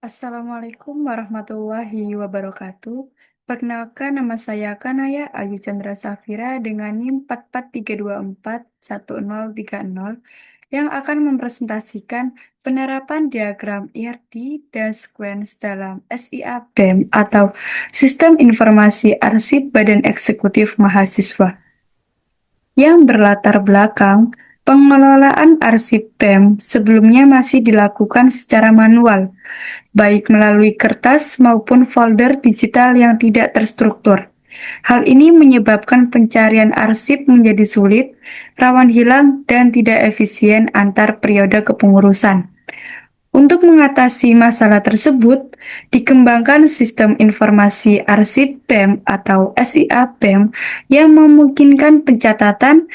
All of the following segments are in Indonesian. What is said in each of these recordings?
Assalamualaikum warahmatullahi wabarakatuh. Perkenalkan, nama saya Kanaya Ayu Chandra Safira dengan NIM 4432410030 yang akan mempresentasikan penerapan diagram IRD dan sequence dalam SIA BEM atau Sistem Informasi Arsip Badan Eksekutif Mahasiswa yang berlatar belakang pengelolaan arsip BEM sebelumnya masih dilakukan secara manual, baik melalui kertas maupun folder digital yang tidak terstruktur. Hal ini menyebabkan pencarian arsip menjadi sulit, rawan hilang, dan tidak efisien antar periode kepengurusan. Untuk mengatasi masalah tersebut, dikembangkan Sistem Informasi Arsip BEM atau SIA BEM yang memungkinkan pencatatan,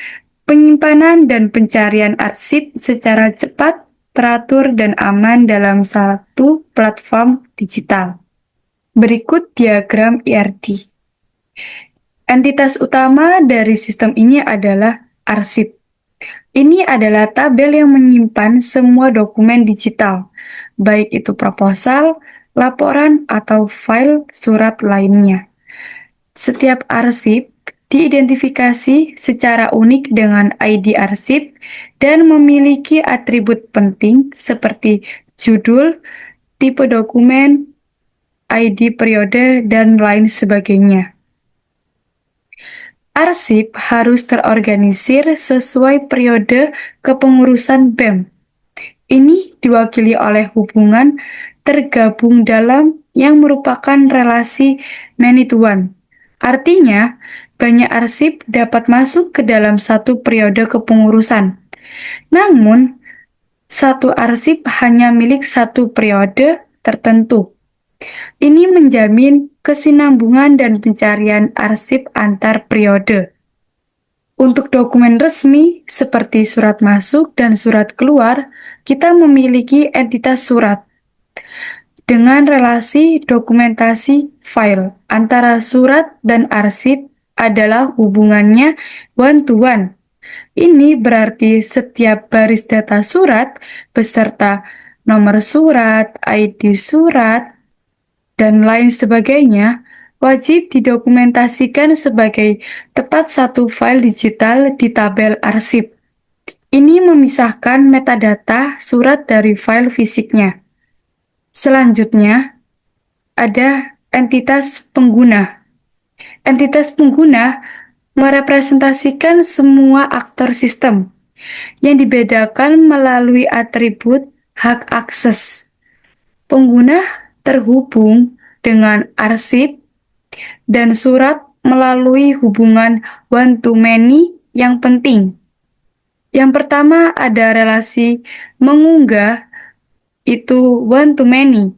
penyimpanan, dan pencarian arsip secara cepat, teratur, dan aman dalam satu platform digital. Berikut diagram IRD. Entitas utama dari sistem ini adalah arsip. Ini adalah tabel yang menyimpan semua dokumen digital, baik itu proposal, laporan, atau file surat lainnya. Setiap arsip diidentifikasi secara unik dengan ID arsip dan memiliki atribut penting seperti judul, tipe dokumen, ID periode, dan lain sebagainya. Arsip harus terorganisir sesuai periode kepengurusan BEM. Ini diwakili oleh hubungan tergabung dalam yang merupakan relasi many to one. Artinya, banyak arsip dapat masuk ke dalam satu periode kepengurusan. Namun, satu arsip hanya milik satu periode tertentu. Ini menjamin kesinambungan dan pencarian arsip antar periode. Untuk dokumen resmi seperti surat masuk dan surat keluar, kita memiliki entitas surat dengan relasi dokumentasi file antara surat dan arsip adalah hubungannya one to one. Ini berarti setiap baris data surat beserta nomor surat, ID surat, dan lain sebagainya wajib didokumentasikan sebagai tepat satu file digital di tabel arsip. Ini memisahkan metadata surat dari file fisiknya. Selanjutnya, ada entitas pengguna. Entitas pengguna merepresentasikan semua aktor sistem yang dibedakan melalui atribut hak akses. Pengguna terhubung dengan arsip dan surat melalui hubungan one-to-many yang penting. Yang pertama ada relasi mengunggah, itu one-to-many.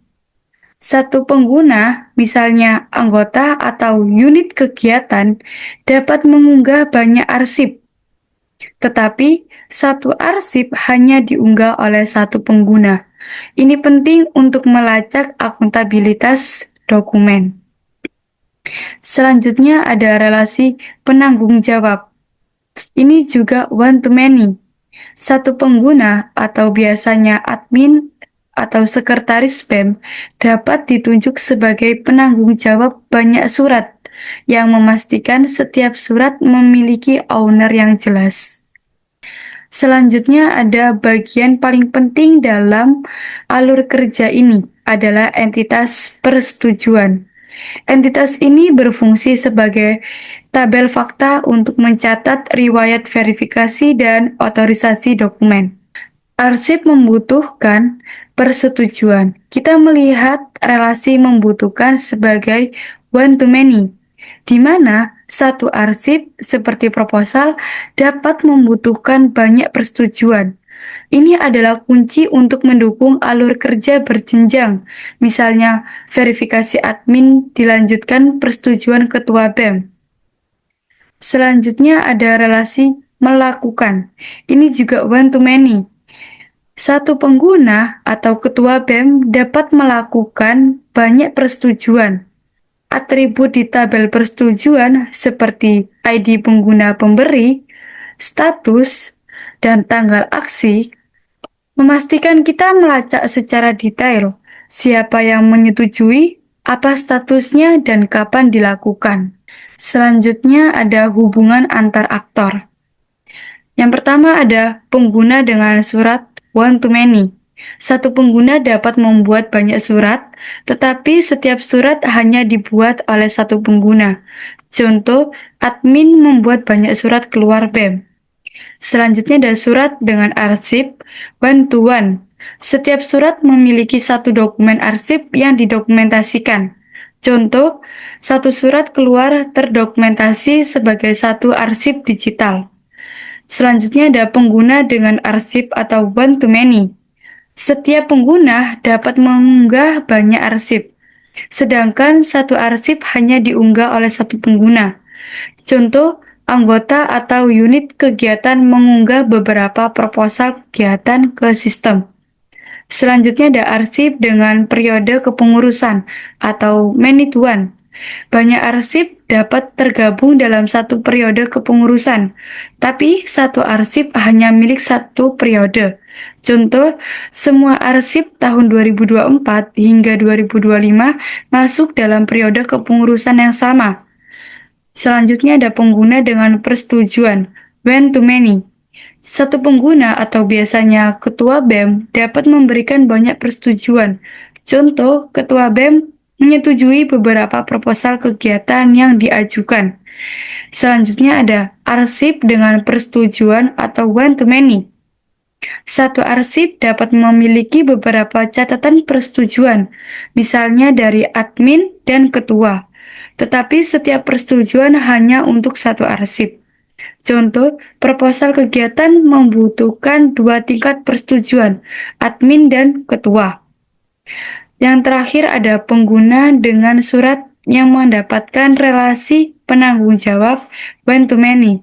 Satu pengguna, misalnya anggota atau unit kegiatan, dapat mengunggah banyak arsip. Tetapi, satu arsip hanya diunggah oleh satu pengguna. Ini penting untuk melacak akuntabilitas dokumen. Selanjutnya ada relasi penanggung jawab. Ini juga one-to-many. Satu pengguna atau biasanya admin atau sekretaris BEM dapat ditunjuk sebagai penanggung jawab banyak surat yang memastikan setiap surat memiliki owner yang jelas. Selanjutnya ada bagian paling penting dalam alur kerja ini adalah entitas persetujuan. Entitas ini berfungsi sebagai tabel fakta untuk mencatat riwayat verifikasi dan otorisasi dokumen. Arsip membutuhkan persetujuan. Kita melihat relasi membutuhkan sebagai one-to-many, di mana satu arsip seperti proposal dapat membutuhkan banyak persetujuan. Ini adalah kunci untuk mendukung alur kerja berjenjang. Misalnya, verifikasi admin dilanjutkan persetujuan ketua BEM. Selanjutnya ada relasi melakukan. Ini juga one-to-many. Satu pengguna atau ketua BEM dapat melakukan banyak persetujuan. Atribut di tabel persetujuan seperti ID pengguna pemberi, status, dan tanggal aksi memastikan kita melacak secara detail siapa yang menyetujui, apa statusnya, dan kapan dilakukan. Selanjutnya ada hubungan antar aktor. Yang pertama ada pengguna dengan surat one-to-many. Satu pengguna dapat membuat banyak surat, tetapi setiap surat hanya dibuat oleh satu pengguna. Contoh, admin membuat banyak surat keluar BEM. Selanjutnya ada surat dengan arsip one-to-one. Setiap surat memiliki satu dokumen arsip yang didokumentasikan. Contoh, satu surat keluar terdokumentasi sebagai satu arsip digital. Selanjutnya ada pengguna dengan arsip atau one-to-many. Setiap pengguna dapat mengunggah banyak arsip, sedangkan satu arsip hanya diunggah oleh satu pengguna. Contoh, anggota atau unit kegiatan mengunggah beberapa proposal kegiatan ke sistem. Selanjutnya ada arsip dengan periode kepengurusan atau many to one. Banyak arsip dapat tergabung dalam satu periode kepengurusan, tapi satu arsip hanya milik satu periode. Contoh, semua arsip tahun 2024 hingga 2025 masuk dalam periode kepengurusan yang sama. Selanjutnya ada pengguna dengan persetujuan, one-to-many. Satu pengguna atau biasanya ketua BEM dapat memberikan banyak persetujuan. Contoh, ketua BEM menyetujui beberapa proposal kegiatan yang diajukan. Selanjutnya ada arsip dengan persetujuan atau one-to-many. Satu arsip dapat memiliki beberapa catatan persetujuan, misalnya dari admin dan ketua. Tetapi setiap persetujuan hanya untuk satu arsip. Contoh, proposal kegiatan membutuhkan dua tingkat persetujuan, admin dan ketua. Yang terakhir ada pengguna dengan surat yang mendapatkan relasi penanggung jawab one-to-many.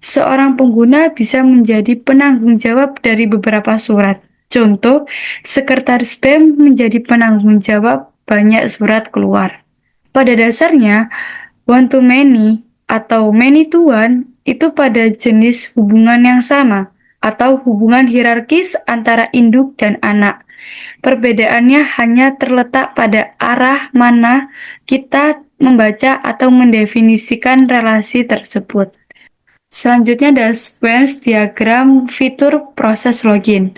Seorang pengguna bisa menjadi penanggung jawab dari beberapa surat. Contoh, sekretaris BEM menjadi penanggung jawab banyak surat keluar. Pada dasarnya, one-to-many atau many-to-one itu pada jenis hubungan yang sama atau hubungan hierarkis antara induk dan anak. Perbedaannya hanya terletak pada arah mana kita membaca atau mendefinisikan relasi tersebut. Selanjutnya ada sequence diagram fitur proses login.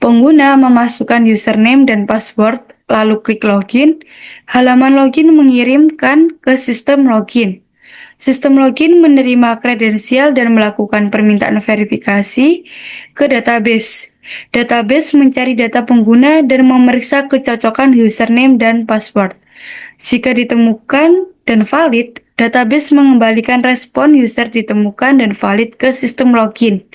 Pengguna memasukkan username dan password, lalu klik login. Halaman login mengirimkan ke sistem login. Sistem login menerima kredensial dan melakukan permintaan verifikasi ke database. Database mencari data pengguna dan memeriksa kecocokan username dan password. Jika ditemukan dan valid, database mengembalikan respon user ditemukan dan valid ke sistem login.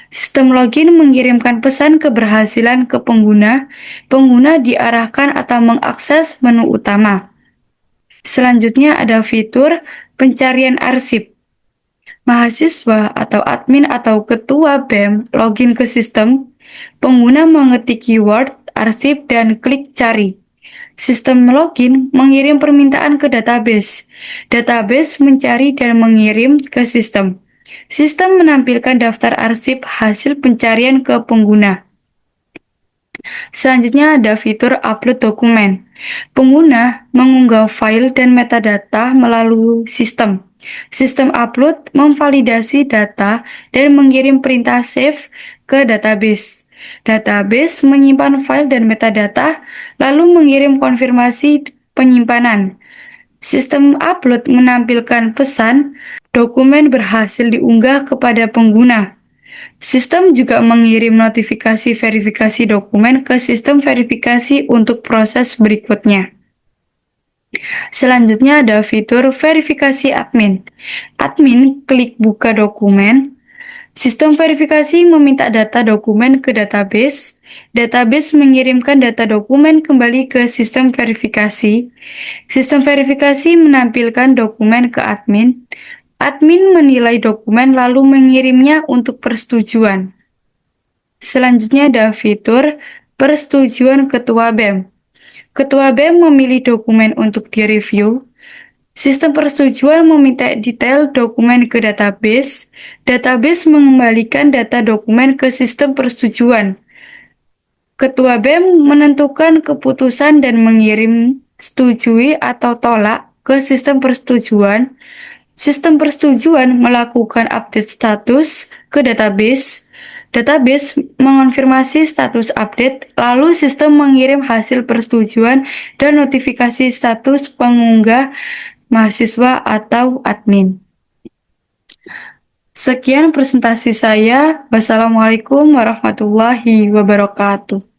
Sistem login mengirimkan pesan keberhasilan ke pengguna. Pengguna diarahkan atau mengakses menu utama. Selanjutnya ada fitur pencarian arsip. Mahasiswa atau admin atau ketua BEM login ke sistem, pengguna mengetik keyword arsip dan klik cari. Sistem login mengirim permintaan ke database. Database mencari dan mengirim ke sistem. Sistem menampilkan daftar arsip hasil pencarian ke pengguna. Selanjutnya ada fitur upload dokumen. Pengguna mengunggah file dan metadata melalui sistem. Sistem upload memvalidasi data dan mengirim perintah save ke database. Database menyimpan file dan metadata, lalu mengirim konfirmasi penyimpanan. Sistem upload menampilkan pesan dokumen berhasil diunggah kepada pengguna. Sistem juga mengirim notifikasi verifikasi dokumen ke sistem verifikasi untuk proses berikutnya. Selanjutnya ada fitur verifikasi admin. Admin klik buka dokumen. Sistem verifikasi meminta data dokumen ke database. Database mengirimkan data dokumen kembali ke sistem verifikasi. Sistem verifikasi menampilkan dokumen ke admin. Admin menilai dokumen lalu mengirimnya untuk persetujuan. Selanjutnya ada fitur persetujuan ketua BEM. Ketua BEM memilih dokumen untuk direview. Sistem persetujuan meminta detail dokumen ke database. Database mengembalikan data dokumen ke sistem persetujuan. Ketua BEM menentukan keputusan dan mengirim setujui atau tolak ke sistem persetujuan. Sistem persetujuan melakukan update status ke database. Database mengonfirmasi status update, lalu sistem mengirim hasil persetujuan dan notifikasi status pengunggah mahasiswa atau admin. Sekian presentasi saya. Wassalamualaikum warahmatullahi wabarakatuh.